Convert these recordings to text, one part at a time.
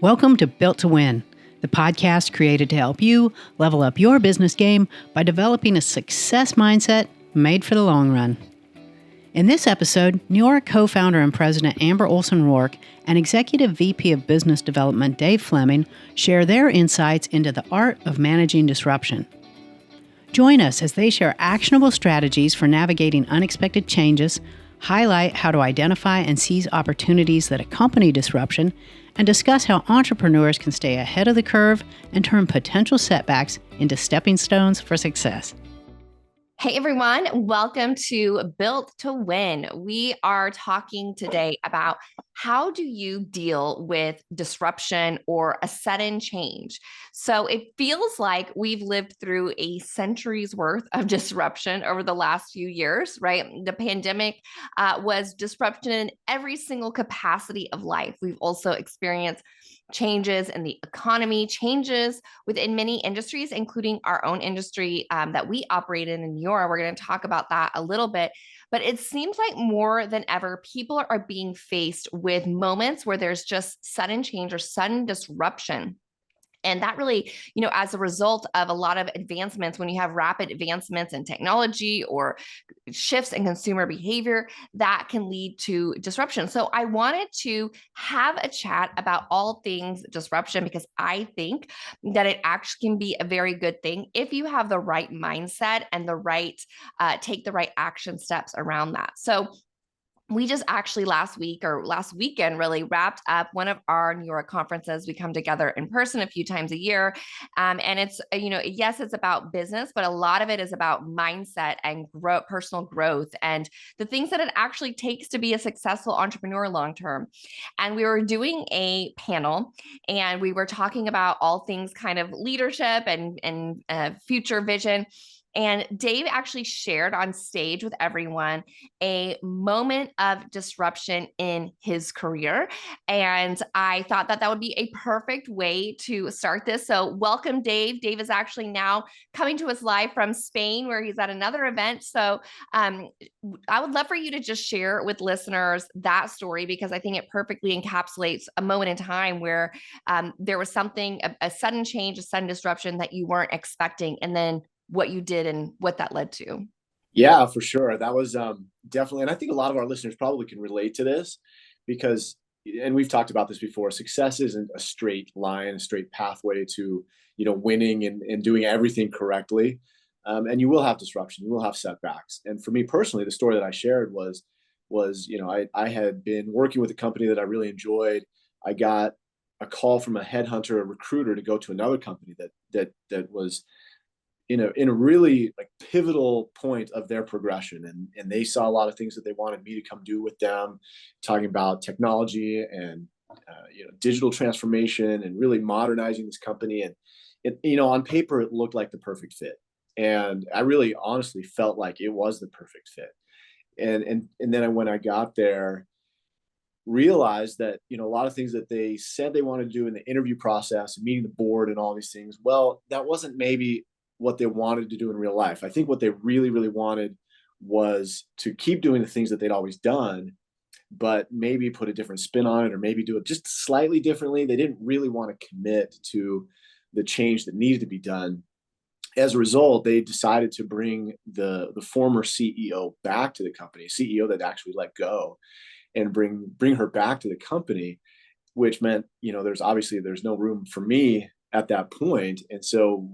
Welcome to Built to Win, the podcast created to help you level up your business game by developing a success mindset made for the long run. In this episode, Neora co-founder and president Amber Olson Rourke and executive VP of business development Dave Fleming share their insights into the art of managing disruption. Join us as they share actionable strategies for navigating unexpected changes, highlight how to identify and seize opportunities that accompany disruption, and discuss how entrepreneurs can stay ahead of the curve and turn potential setbacks into stepping stones for success. Hey everyone, welcome to Built to Win. We are talking today about how do you deal with disruption or a sudden change. So it feels like we've lived through a century's worth of disruption over the last few years, right? The pandemic was disruption in every single capacity of life. We've also experienced changes in the economy, changes within many industries, including our own industry that we operate in Neora. We're going to talk about that a little bit, but it seems like more than ever, people are being faced with moments where there's just sudden change or sudden disruption. And that really, as a result of a lot of advancements, when you have rapid advancements in technology or shifts in consumer behavior, that can lead to disruption. So I wanted to have a chat about all things disruption because I think that it actually can be a very good thing if you have the right mindset and take the right action steps around that. So we just actually last weekend really wrapped up one of our Neora conferences. We come together in person a few times a year. And it's, yes, it's about business, but a lot of it is about mindset and personal growth and the things that it actually takes to be a successful entrepreneur long-term. And we were doing a panel and we were talking about all things kind of leadership and future vision. And Dave actually shared on stage with everyone a moment of disruption in his career. And I thought that would be a perfect way to start this. So welcome, Dave. Dave is actually now coming to us live from Spain, where he's at another event. So I would love for you to just share with listeners that story, because I think it perfectly encapsulates a moment in time where there was something, a sudden change, a sudden disruption that you weren't expecting, and then what you did and what that led to. Yeah, for sure. That was definitely, and I think a lot of our listeners probably can relate to this because, and we've talked about this before, success isn't a straight line, a straight pathway to, winning and doing everything correctly. And you will have disruption, you will have setbacks. And for me personally, the story that I shared was, I had been working with a company that I really enjoyed. I got a call from a headhunter, a recruiter, to go to another company that was in a really pivotal point of their progression. And they saw a lot of things that they wanted me to come do with them, talking about technology and, digital transformation and really modernizing this company. And on paper, it looked like the perfect fit. And I really honestly felt like it was the perfect fit. And then when I got there, realized that, a lot of things that they said they wanted to do in the interview process, meeting the board and all these things, well, that wasn't maybe what they wanted to do in real life. I think what they really, really wanted was to keep doing the things that they'd always done, but maybe put a different spin on it or maybe do it just slightly differently. They didn't really want to commit to the change that needed to be done. As a result, they decided to bring the former CEO back to the company, CEO that actually let go, and bring her back to the company, which meant, there's no room for me at that point. And so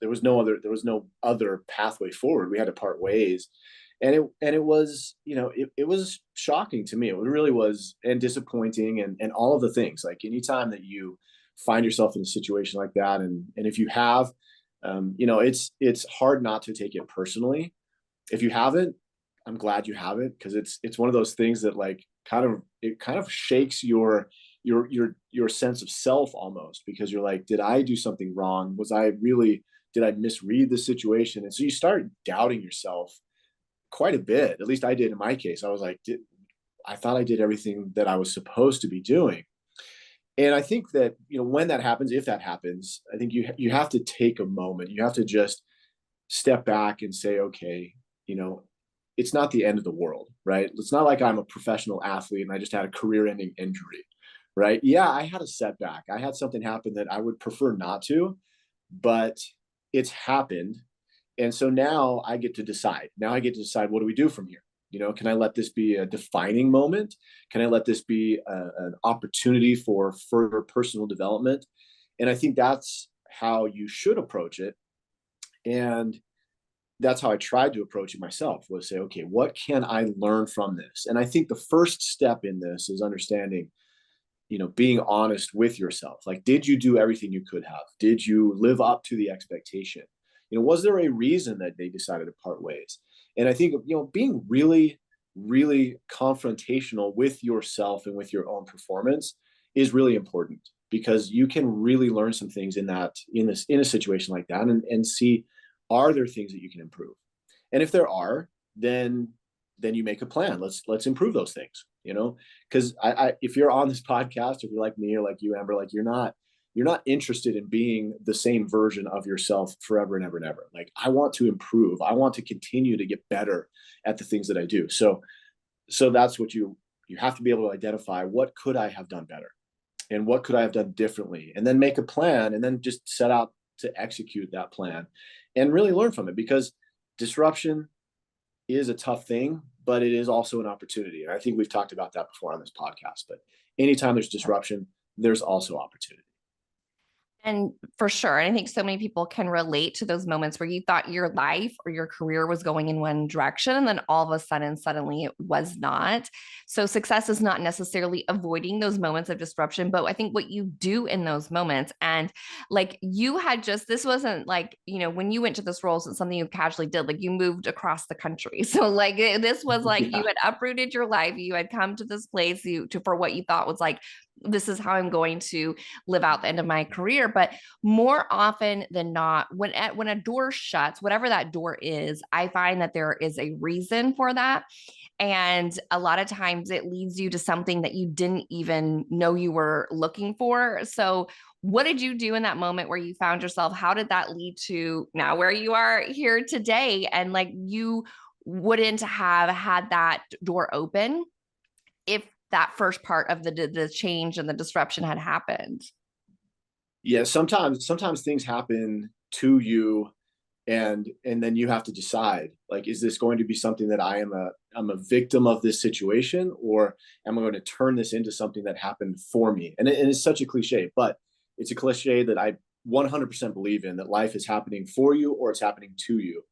there was no other pathway forward. We had to part ways. And it was, it was shocking to me. It really was, and disappointing and all of the things. Like anytime that you find yourself in a situation like that, and if you have, it's hard not to take it personally. If you haven't, I'm glad you haven't, because it's one of those things that kind of shakes your sense of self almost, because you're like, did I do something wrong? Did I misread the situation? And so you start doubting yourself quite a bit. At least I did in my case. I was like, I thought I did everything that I was supposed to be doing. And I think that, when that happens, if that happens, I think you have to take a moment. You have to just step back and say, okay, it's not the end of the world, right? It's not like I'm a professional athlete and I just had a career-ending injury, right? Yeah, I had a setback. I had something happen that I would prefer not to, but it's happened. And so now I get to decide. Now I get to decide, what do we do from here? Can I let this be a defining moment? Can I let this be an opportunity for further personal development? And I think that's how you should approach it. And that's how I tried to approach it myself, was say, okay, what can I learn from this? And I think the first step in this is understanding, being honest with yourself. Like, did you do everything you could have? Did you live up to the expectation? Was there a reason that they decided to part ways? And I think, being really, really confrontational with yourself and with your own performance is really important, because you can really learn some things in a situation like that, and see, are there things that you can improve? And if there are, then you make a plan. Let's improve those things, because if you're on this podcast, if you're like me or like you, Amber, like you're not interested in being the same version of yourself forever and ever and ever. Like, I want to improve. I want to continue to get better at the things that I do. So that's what you have to be able to identify, what could I have done better and what could I have done differently, and then make a plan, and then just set out to execute that plan and really learn from it, because disruption is a tough thing, but it is also an opportunity. And I think we've talked about that before on this podcast, but anytime there's disruption, there's also opportunity. And for sure. And I think so many people can relate to those moments where you thought your life or your career was going in one direction, and then all of a sudden, suddenly it was not. So success is not necessarily avoiding those moments of disruption, but I think what you do in those moments. And like, you had this wasn't like, when you went to this role, it's something you casually did, like you moved across the country. So like, this was like, you had uprooted your life. You had come to this place for what you thought was like, this is how I'm going to live out the end of my career. But more often than not, when a door shuts, whatever that door is, I find that there is a reason for that. And a lot of times it leads you to something that you didn't even know you were looking for. So what did you do in that moment where you found yourself? How did that lead to now where you are here today? And like, you wouldn't have had that door open if that first part of the change and the disruption had happened. Yeah, sometimes things happen to you, and then you have to decide, like, is this going to be something that I'm a victim of this situation, or am I going to turn this into something that happened for me? And it's such a cliche, but it's a cliche that I 100% believe in, that life is happening for you or it's happening to you.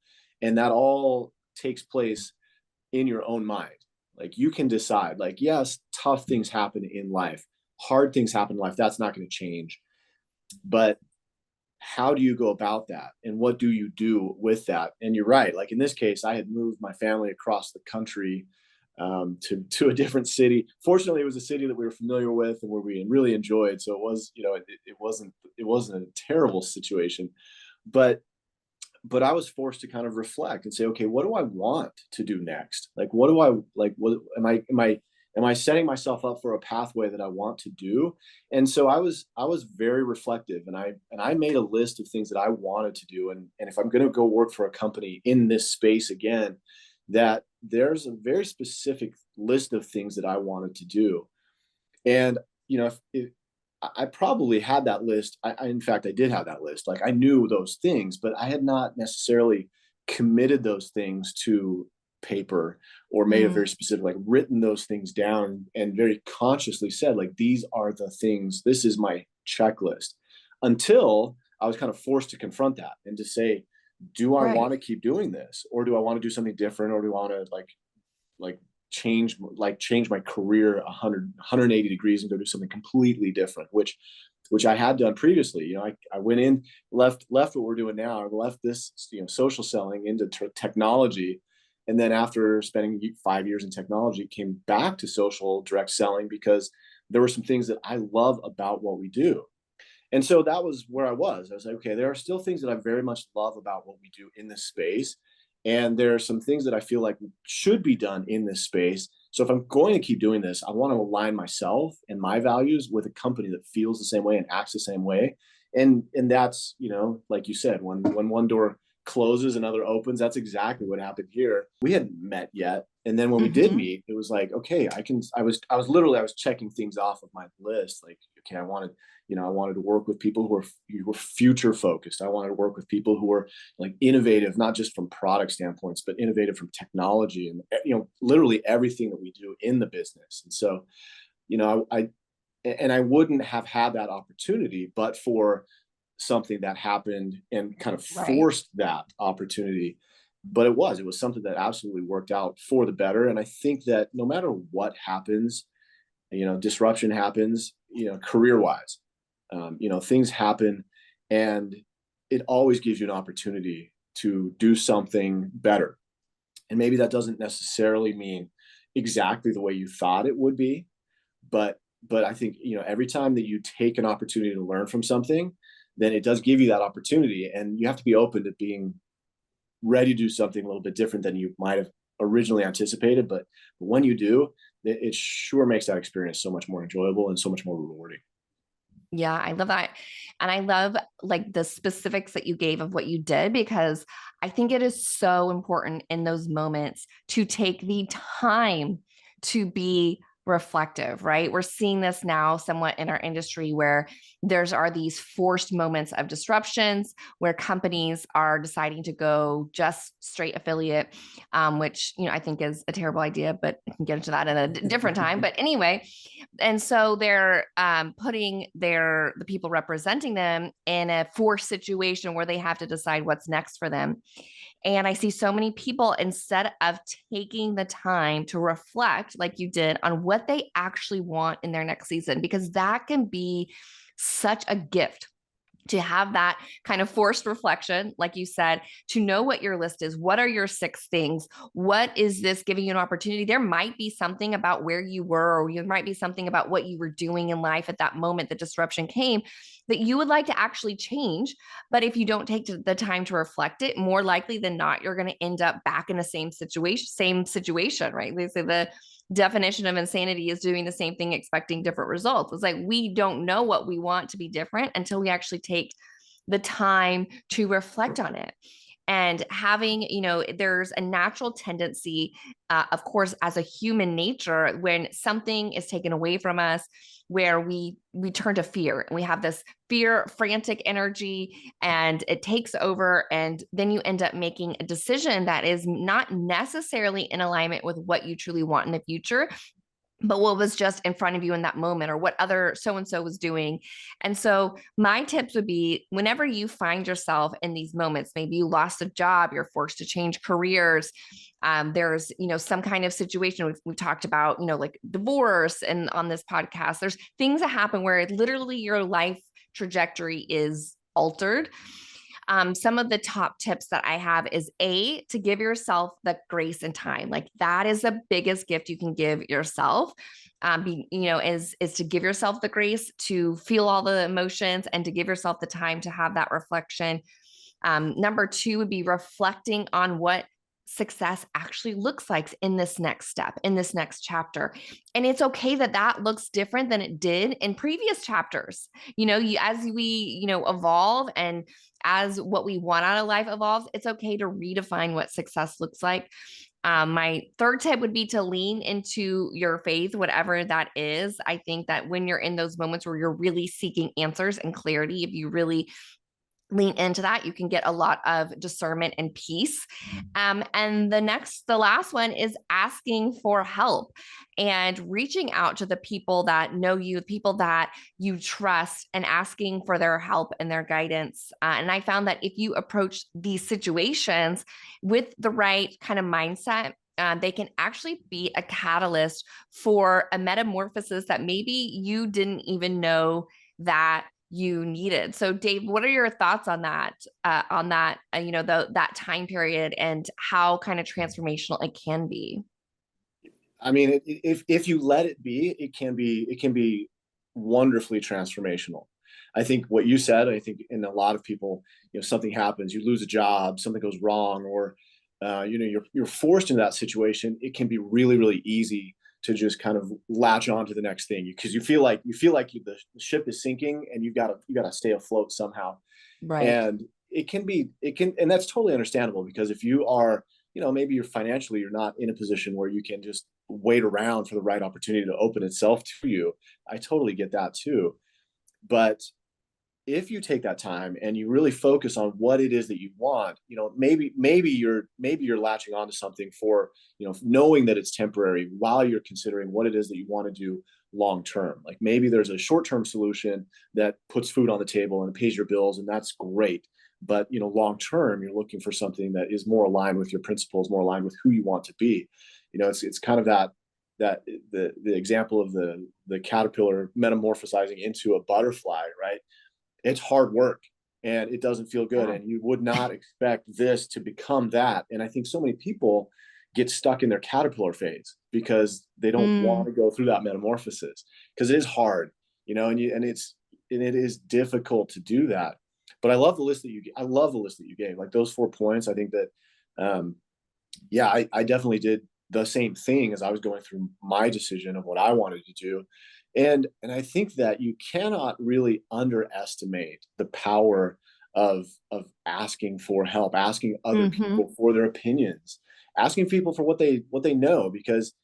And that all takes place in your own mind. Like, you can decide, like, yes, tough things happen in life, hard things happen in life. That's not going to change. But how do you go about that? And what do you do with that? And you're right. Like, in this case, I had moved my family across the country to a different city. Fortunately, it was a city that we were familiar with and where we really enjoyed. So it was, it wasn't a terrible situation, but I was forced to kind of reflect and say, okay, what do I want to do next? Like, what do I like? What am I setting myself up for a pathway that I want to do? And so I was very reflective, and I made a list of things that I wanted to do. And if I'm going to go work for a company in this space again, that there's a very specific list of things that I wanted to do. And, if I probably had that list. In fact, I did have that list. Like, I knew those things, but I had not necessarily committed those things to paper or made a very specific, like, written those things down and very consciously said, like, these are the things, this is my checklist, until I was kind of forced to confront that and to say, do I want to keep doing this, or do I want to do something different, or do I want to like change my career 180 degrees and go do something completely different, which I had done previously. I went in, left what we're doing now, or left this, social selling into technology. And then after spending 5 years in technology, came back to social direct selling because there were some things that I love about what we do. And so that was where I was. I was like, okay, there are still things that I very much love about what we do in this space. And there are some things that I feel like should be done in this space. So if I'm going to keep doing this, I want to align myself and my values with a company that feels the same way and acts the same way. And that's, like you said, when one door closes, another opens. That's exactly what happened here. We hadn't met yet. And then when we did meet, it was like, okay, I was checking things off of my list. Like, okay, I wanted to work with people who were future focused. I wanted to work with people who were like innovative, not just from product standpoints, but innovative from technology and, literally everything that we do in the business. And so, I wouldn't have had that opportunity, but for something that happened and kind of forced that opportunity. But it was something that absolutely worked out for the better. And I think that no matter what happens, disruption happens, career wise, things happen, and it always gives you an opportunity to do something better. And maybe that doesn't necessarily mean exactly the way you thought it would be, but I think, every time that you take an opportunity to learn from something, then it does give you that opportunity, and you have to be open to being ready to do something a little bit different than you might have originally anticipated. But when you do, it sure makes that experience so much more enjoyable and so much more rewarding. Yeah, I love that. And I love like the specifics that you gave of what you did, because I think it is so important in those moments to take the time to be reflective, right? We're seeing this now somewhat in our industry where are these forced moments of disruptions where companies are deciding to go just straight affiliate, which, I think is a terrible idea, but I can get into that in a different time. But anyway, and so they're putting the people representing them in a forced situation where they have to decide what's next for them. And I see so many people, instead of taking the time to reflect like you did on what they actually want in their next season, because that can be such a gift to have that kind of forced reflection, like you said, to know what your list is. What are your 6 things? What is this giving you an opportunity? There might be something about where you were, or there might be something about what you were doing in life at that moment the disruption came that you would like to actually change. But if you don't take the time to reflect it, more likely than not, you're going to end up back in the same situation, right? They say the definition of insanity is doing the same thing, expecting different results. It's like, we don't know what we want to be different until we actually take the time to reflect on it. And having, there's a natural tendency, of course, as a human nature, when something is taken away from us, where we turn to fear, and we have this fear, frantic energy, and it takes over. And then you end up making a decision that is not necessarily in alignment with what you truly want in the future, but what was just in front of you in that moment, or what other so-and-so was doing. And so my tips would be, whenever you find yourself in these moments, maybe you lost a job, you're forced to change careers. There's, some kind of situation we've talked about, like divorce, and on this podcast, there's things that happen where literally your life trajectory is altered. Some of the top tips that I have is to give yourself the grace and time. Like, that is the biggest gift you can give yourself. Is to give yourself the grace to feel all the emotions, and to give yourself the time to have that reflection. Number 2 would be reflecting on what success actually looks like in this next step, in this next chapter. And it's okay that looks different than it did in previous chapters. As we, evolve, and as what we want out of life evolves, it's okay to redefine what success looks like. My 3rd tip would be to lean into your faith, whatever that is. I think that when you're in those moments where you're really seeking answers and clarity, if you really lean into that, you can get a lot of discernment and peace. And the last one is asking for help and reaching out to the people that know you, the people that you trust, and asking for their help and their guidance. And I found that if you approach these situations with the right kind of mindset, they can actually be a catalyst for a metamorphosis that maybe you didn't even know that you needed. So Dave, what are your thoughts on that, that time period, and how kind of transformational it can be? I mean, if you let it be, it can be wonderfully transformational. I think what you said, I think in a lot of people, something happens, you lose a job, something goes wrong, or you're forced into that situation. It can be really, really easy to just kind of latch on to the next thing, because you feel like the ship is sinking, and you gotta stay afloat somehow. Right. And and that's totally understandable, because if you are maybe you're not in a position where you can just wait around for the right opportunity to open itself to you. I totally get that too. But if you take that time and you really focus on what it is that you want, maybe you're latching onto something for, knowing that it's temporary while you're considering what it is that you want to do long term. Like maybe there's a short-term solution that puts food on the table and pays your bills, and that's great. But long term, you're looking for something that is more aligned with your principles, more aligned with who you want to be. It's kind of that the example of the caterpillar metamorphosizing into a butterfly, right? It's hard work and it doesn't feel good. And you would not expect this to become that. And I think so many people get stuck in their caterpillar phase because they don't want to go through that metamorphosis, because it is hard, and it is difficult to do that. But I love the list that you gave, like those 4 points. I think that, I definitely did the same thing as I was going through my decision of what I wanted to do. And I think that you cannot really underestimate the power of asking for help, asking other people for their opinions, asking people for what they know. Because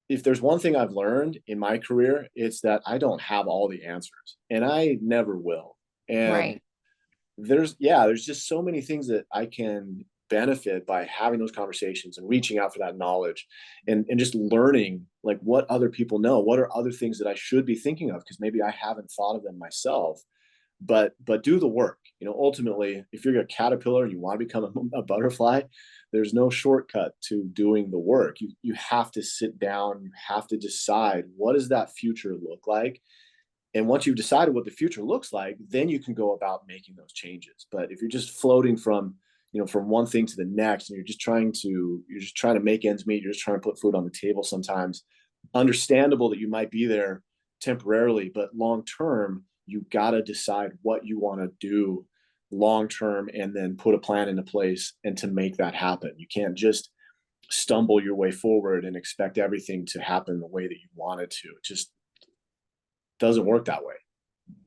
if there's one thing I've learned in my career, it's that I don't have all the answers, and I never will. And there's just so many things that I can benefit by having those conversations and reaching out for that knowledge, and just learning like what other people know, what are other things that I should be thinking of, because maybe I haven't thought of them myself. But do the work. Ultimately, if you're a caterpillar and you want to become a butterfly, there's no shortcut to doing the work. You have to sit down, you have to decide, what does that future look like? And once you've decided what the future looks like, then you can go about making those changes. But if you're just floating from one thing to the next, and you're just trying to make ends meet, you're just trying to put food on the table, sometimes understandable that you might be there temporarily, but long term, you got to decide what you want to do long term, and then put a plan into place and to make that happen. You can't just stumble your way forward and expect everything to happen the way that you want it to. It just doesn't work that way.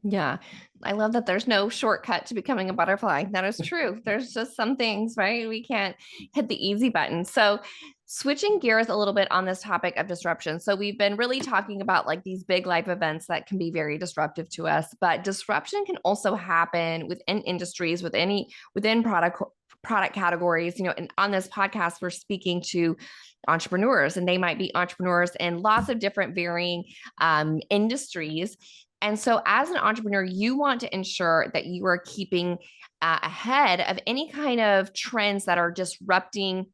Yeah. I love that there's no shortcut to becoming a butterfly. That is true. There's just some things, right? We can't hit the easy button. So switching gears a little bit on this topic of disruption. So we've been really talking about like these big life events that can be very disruptive to us, but disruption can also happen within industries, within product categories. And on this podcast, we're speaking to entrepreneurs, and they might be entrepreneurs in lots of different varying industries. And so as an entrepreneur, you want to ensure that you are keeping ahead of any kind of trends that are disrupting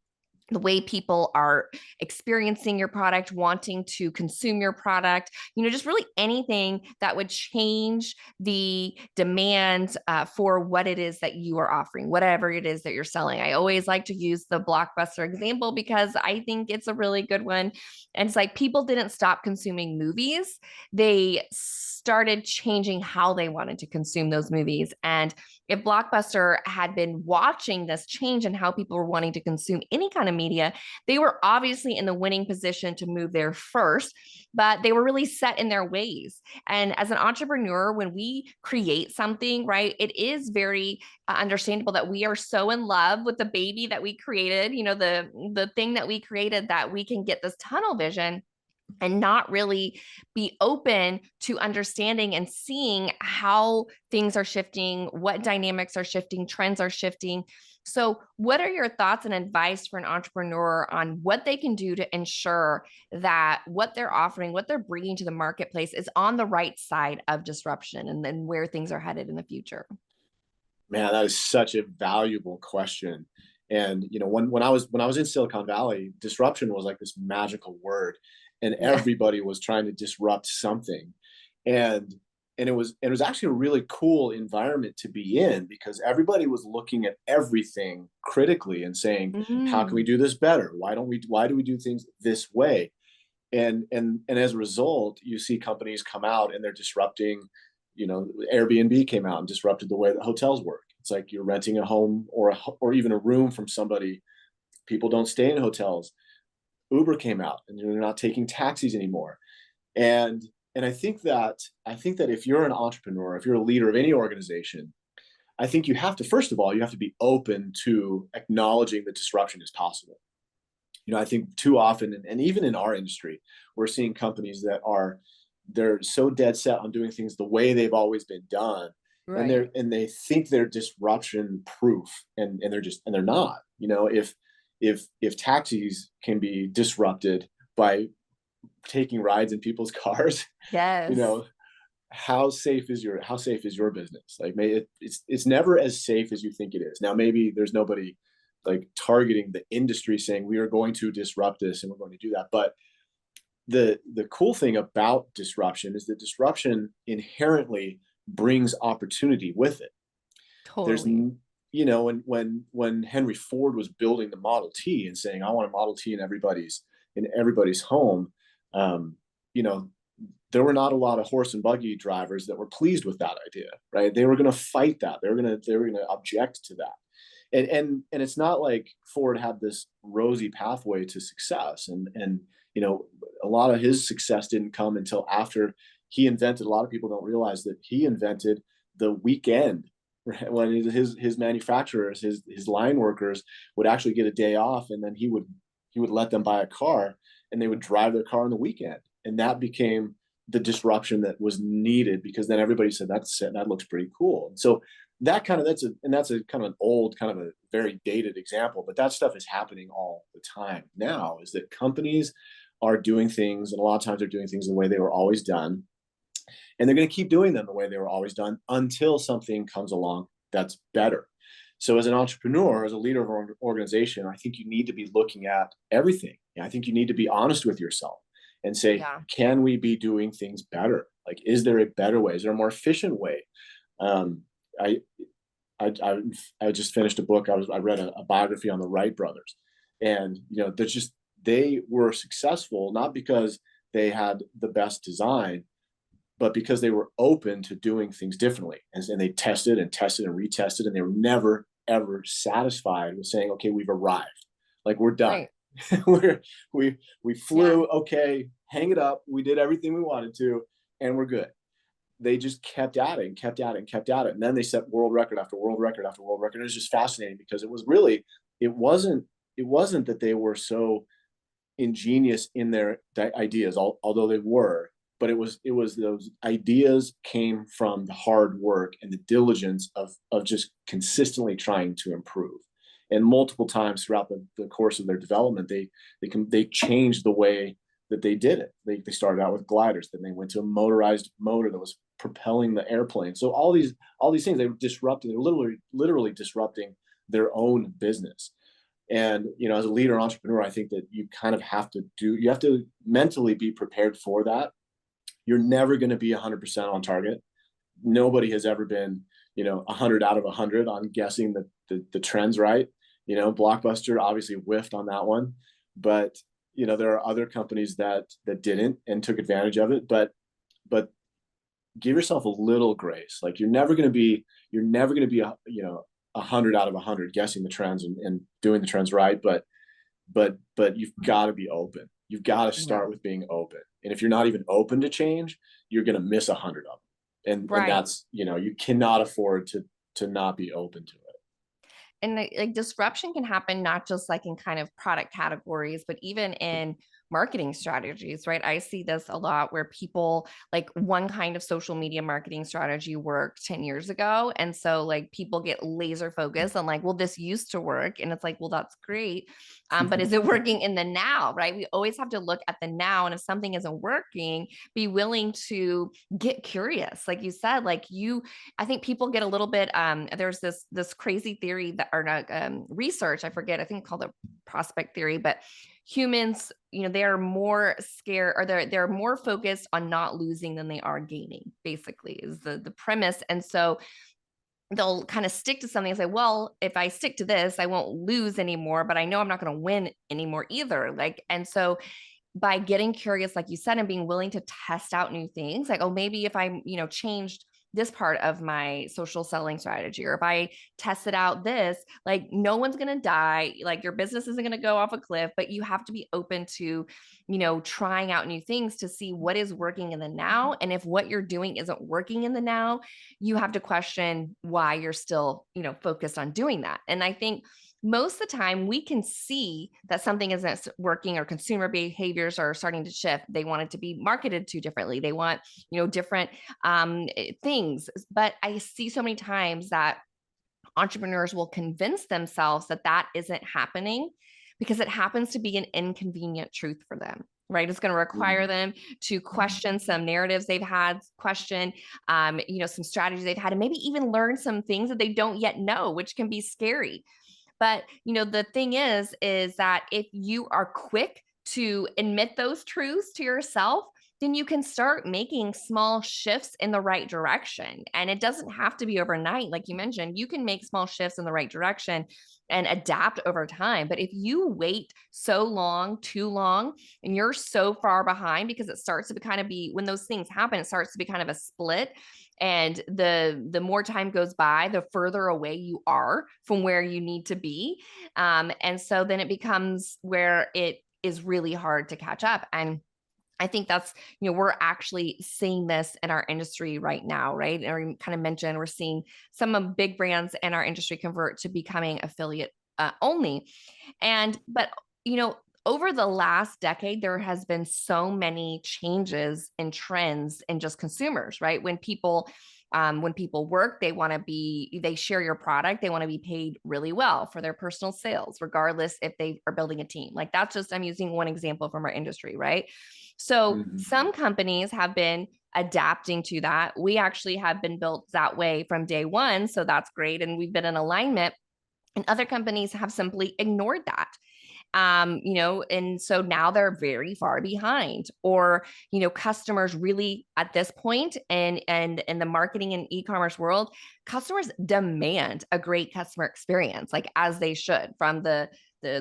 the way people are experiencing your product, wanting to consume your product, just really anything that would change the demand for what it is that you are offering, whatever it is that you're selling. I always like to use the Blockbuster example because I think it's a really good one. And it's like, people didn't stop consuming movies. They started changing how they wanted to consume those movies. And if Blockbuster had been watching this change in how people were wanting to consume any kind of media, they were obviously in the winning position to move there first, but they were really set in their ways. And as an entrepreneur, when we create something, right, it is very understandable that we are so in love with the baby that we created, the thing that we created, that we can get this tunnel vision and not really be open to understanding and seeing how things are shifting, what dynamics are shifting, trends are shifting. So what are your thoughts and advice for an entrepreneur on what they can do to ensure that what they're offering, what they're bringing to the marketplace is on the right side of disruption, and then where things are headed in the future? Man, that is such a valuable question. And when I was in Silicon Valley, disruption was like this magical word, and everybody was trying to disrupt something. And it was actually a really cool environment to be in, because everybody was looking at everything critically and saying, how can we do this better? Why do we do things this way? And as a result, you see companies come out and they're disrupting. Airbnb came out and disrupted the way that hotels work. It's like you're renting a home or even a room from somebody. People don't stay in hotels. Uber came out and they're not taking taxis anymore. And I think that if you're an entrepreneur, if you're a leader of any organization, I think you have to, first of all, you have to be open to acknowledging that disruption is possible. I think too often, and even in our industry, we're seeing companies that they're so dead set on doing things the way they've always been done. Right. And they think they're disruption proof, and they're not. If taxis can be disrupted by taking rides in people's cars, you Yes. know, how safe is your business? Like, it's never as safe as you think it is. Now, maybe there's nobody like targeting the industry saying we are going to disrupt this and we're going to do that. But the cool thing about disruption is that disruption inherently brings opportunity with it. There's Totally. when Henry Ford was building the Model T and saying, I want a Model T in everybody's home, um, you know, there were not a lot of horse and buggy drivers that were pleased with that idea, right? They were going to fight that. They were going to object to that. And it's not like Ford had this rosy pathway to success. And a lot of his success didn't come until after he invented. A lot of people don't realize that he invented the weekend, right? When his manufacturers, his line workers would actually get a day off, and then he would let them buy a car, and they would drive their car on the weekend, and that became the disruption that was needed, because then everybody said that looks pretty cool. And so that's a kind of an old, kind of a very dated example, but that stuff is happening all the time now. Is that companies are doing things, and a lot of times they're doing things the way they were always done, and they're going to keep doing them the way they were always done until something comes along that's better. So as an entrepreneur, as a leader of an organization, I think you need to be looking at everything. I think you need to be honest with yourself and say, Yeah. can we be doing things better? Like, is there a better way? Is there a more efficient way? Um, I, I just finished a book. I read a biography on the Wright brothers, and they were successful not because they had the best design, but because they were open to doing things differently. And they tested and tested and retested, and they were never, ever satisfied with saying, okay, we've arrived. Like, we're done. Right. we Yeah. flew, okay, hang it up. We did everything we wanted to, and we're good. They just kept at it and kept at it and kept at it. And then they set world record after world record after world record. It was just fascinating, because it wasn't that they were so ingenious in their ideas, although they were, but it was those ideas came from the hard work and the diligence of just consistently trying to improve. And multiple times throughout the course of their development, they changed the way that they did it. They started out with gliders, then they went to a motorized motor that was propelling the airplane. So all these things, they were disrupting. They were literally disrupting their own business. And as a leader entrepreneur, I think that you have to mentally be prepared for that. You're never going to be 100% on target. Nobody has ever been 100 out of 100 on guessing the trends right. Blockbuster obviously whiffed on that one, but there are other companies that didn't and took advantage of it. But give yourself a little grace. Like, you're never going to be 100 out of 100 guessing the trends and doing the trends right. But you've got to be open. You've got to Yeah. start with being open. And if you're not even open to change, you're going to miss 100 of them. And Right. that's, you cannot afford to not be open to it. And like disruption can happen not just like in kind of product categories, but even in marketing strategies, right? I see this a lot where people, like, one kind of social media marketing strategy worked 10 years ago. And so like people get laser focused on like, well, this used to work. And it's like, well, that's great. But is it working in the now, right? We always have to look at the now. And if something isn't working, be willing to get curious. Like you said, I think people get a little bit, there's this crazy theory that, or not, research, I forget, I think called the prospect theory, but humans, they are more scared, or they're more focused on not losing than they are gaining, basically is the premise. And so they'll kind of stick to something and say, well, if I stick to this, I won't lose anymore, but I know I'm not going to win anymore either. And so by getting curious, like you said, and being willing to test out new things, like, oh, maybe if I, changed this part of my social selling strategy, or if I tested out this, like, no one's going to die. Like, your business isn't going to go off a cliff, but you have to be open to trying out new things to see what is working in the now. And if what you're doing isn't working in the now, you have to question why you're still, focused on doing that. And I think most of the time we can see that something isn't working or consumer behaviors are starting to shift. They want it to be marketed to differently. They want, different things. But I see so many times that entrepreneurs will convince themselves that that isn't happening because it happens to be an inconvenient truth for them, right? It's going to require them to question some narratives they've had, question, some strategies they've had, and maybe even learn some things that they don't yet know, which can be scary. But, the thing is that if you are quick to admit those truths to yourself, then you can start making small shifts in the right direction. And it doesn't have to be overnight. Like you mentioned, you can make small shifts in the right direction and adapt over time. But if you wait so long, too long, and you're so far behind, because it starts to kind of be, when those things happen, it starts to be kind of a split. And the more time goes by, the further away you are from where you need to be. And so then it becomes where it is really hard to catch up. And I think that's, we're actually seeing this in our industry right now, right? Or you kind of mentioned, we're seeing some of big brands in our industry convert to becoming affiliate only. But over the last decade, there has been so many changes and trends in just consumers, right? When people work, they share your product, they want to be paid really well for their personal sales, regardless if they are building a team. Like that's just, I'm using one example from our industry, right? So some companies have been adapting to that. We actually have been built that way from day one. So that's great. And we've been in alignment. And other companies have simply ignored that. And so now they're very far behind, or, customers really at this point and in the marketing and e-commerce world, customers demand a great customer experience, like as they should, from the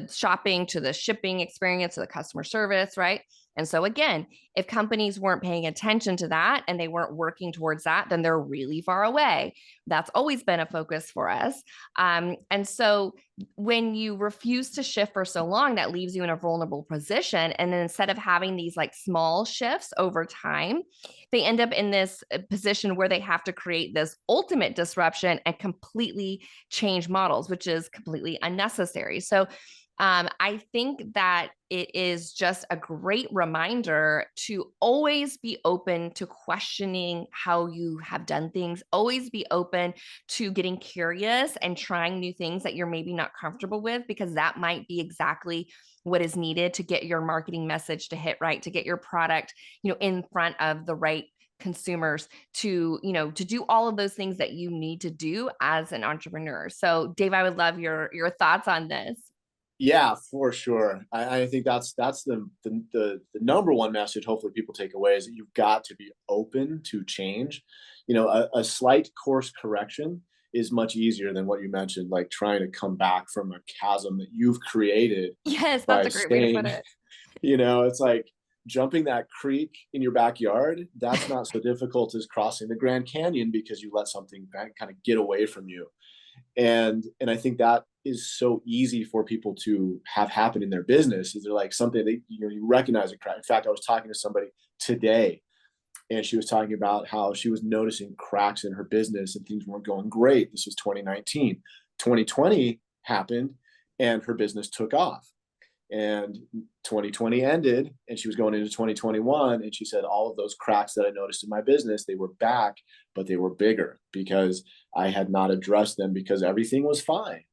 shopping to the shipping experience to the customer service, right? And so again, if companies weren't paying attention to that and they weren't working towards that, then they're really far away. That's always been a focus for us. And so when you refuse to shift for so long, that leaves you in a vulnerable position. And then instead of having these like small shifts over time, they end up in this position where they have to create this ultimate disruption and completely change models, which is completely unnecessary. So I think that it is just a great reminder to always be open to questioning how you have done things, always be open to getting curious and trying new things that you're maybe not comfortable with, because that might be exactly what is needed to get your marketing message to hit right, to get your product, in front of the right consumers, to do all of those things that you need to do as an entrepreneur. So Dave, I would love your thoughts on this. Yeah, for sure. I think that's the number one message hopefully people take away, is that you've got to be open to change. A slight course correction is much easier than what you mentioned, like trying to come back from a chasm that you've created. Yes, that's a great way to put it. It's like jumping that creek in your backyard. That's not so difficult as crossing the Grand Canyon, because you let something kind of get away from you. And I think that is so easy for people to have happen in their business. Is they're like something that you recognize a crack. In fact, I was talking to somebody today, and she was talking about how she was noticing cracks in her business and things weren't going great. This was 2019. 2020 happened and her business took off. And 2020 ended and she was going into 2021, and she said all of those cracks that I noticed in my business, they were back, but they were bigger because I had not addressed them, because everything was fine.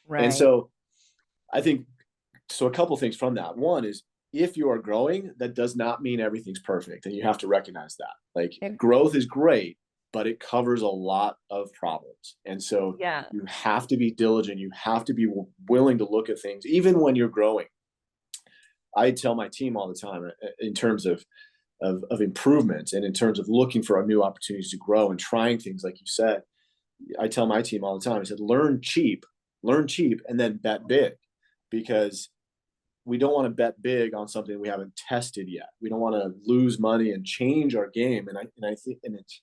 Right. And so I think, so a couple things from that. One is, if you are growing, that does not mean everything's perfect, and you have to recognize that. Like, growth is great, but it covers a lot of problems. And so you have to be diligent. You have to be willing to look at things, even when you're growing. I tell my team all the time, in terms of improvements and in terms of looking for new opportunities to grow and trying things, like you said, I tell my team all the time, I said, learn cheap, and then bet big, because we don't want to bet big on something we haven't tested yet. We don't want to lose money and change our game. And I think, and it's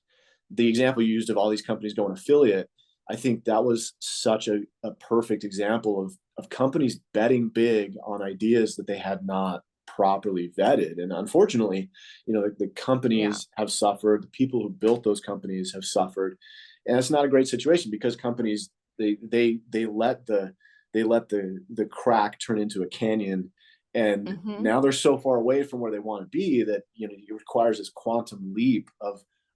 the example you used of all these companies going affiliate. I think that was such a perfect example of companies betting big on ideas that they had not properly vetted. And unfortunately, the companies have suffered, the people who built those companies have suffered. And it's not a great situation because companies, they let the crack turn into a canyon. And now they're so far away from where they want to be that, it requires this quantum leap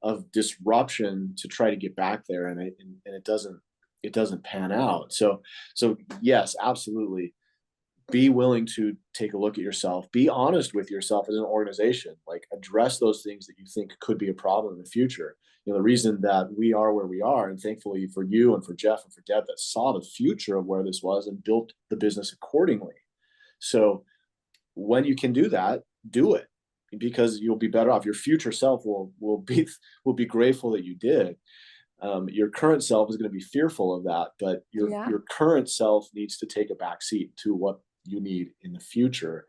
of disruption to try to get back there. And it doesn't pan out. So yes, absolutely. Be willing to take a look at yourself, be honest with yourself as an organization, like address those things that you think could be a problem in the future. The reason that we are where we are, and thankfully for you and for Jeff and for Deb that saw the future of where this was and built the business accordingly. So when you can do that, do it, because you'll be better off. Your future self will be grateful that you did. Your current self is going to be fearful of that, but your current self needs to take a back seat to what you need in the future.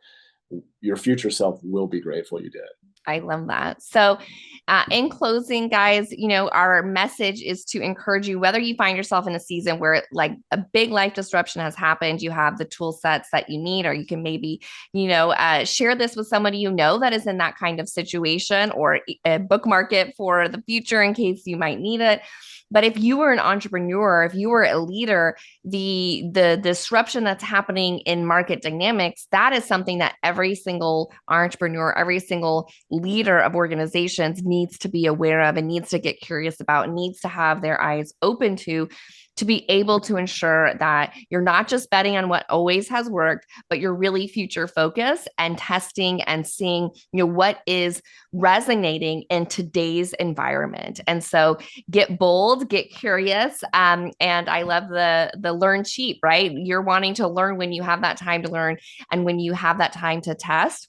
Your future self will be grateful you did. I love that. So in closing, guys, our message is to encourage you, whether you find yourself in a season where like a big life disruption has happened, you have the tool sets that you need, or you can maybe, share this with somebody that is in that kind of situation, or bookmark it for the future in case you might need it. But if you were an entrepreneur, if you were a leader, the disruption that's happening in market dynamics, that is something that every single entrepreneur, every single leader of organizations needs to be aware of and needs to get curious about, and needs to have their eyes open to be able to ensure that you're not just betting on what always has worked, but you're really future focused and testing and seeing, what is resonating in today's environment. And so get bold, get curious. And I love the learn cheap, right? You're wanting to learn when you have that time to learn and when you have that time to test,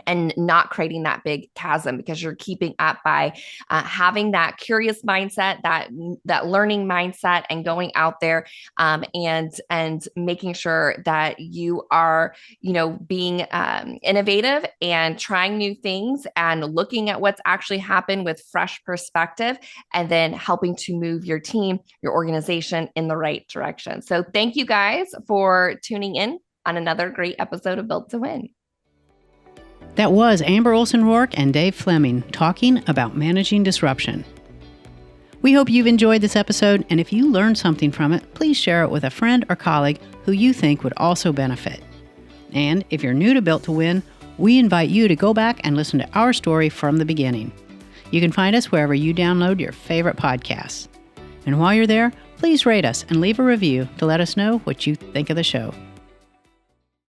and not creating that big chasm, because you're keeping up by having that curious mindset, that learning mindset, and going out there and making sure that you are, being innovative and trying new things and looking at what's actually happened with fresh perspective, and then helping to move your team, your organization in the right direction. So thank you guys for tuning in on another great episode of Built to Win. That was Amber Olson Rourke and Dave Fleming talking about managing disruption. We hope you've enjoyed this episode, and if you learned something from it, please share it with a friend or colleague who you think would also benefit. And if you're new to Built to Win, we invite you to go back and listen to our story from the beginning. You can find us wherever you download your favorite podcasts. And while you're there, please rate us and leave a review to let us know what you think of the show.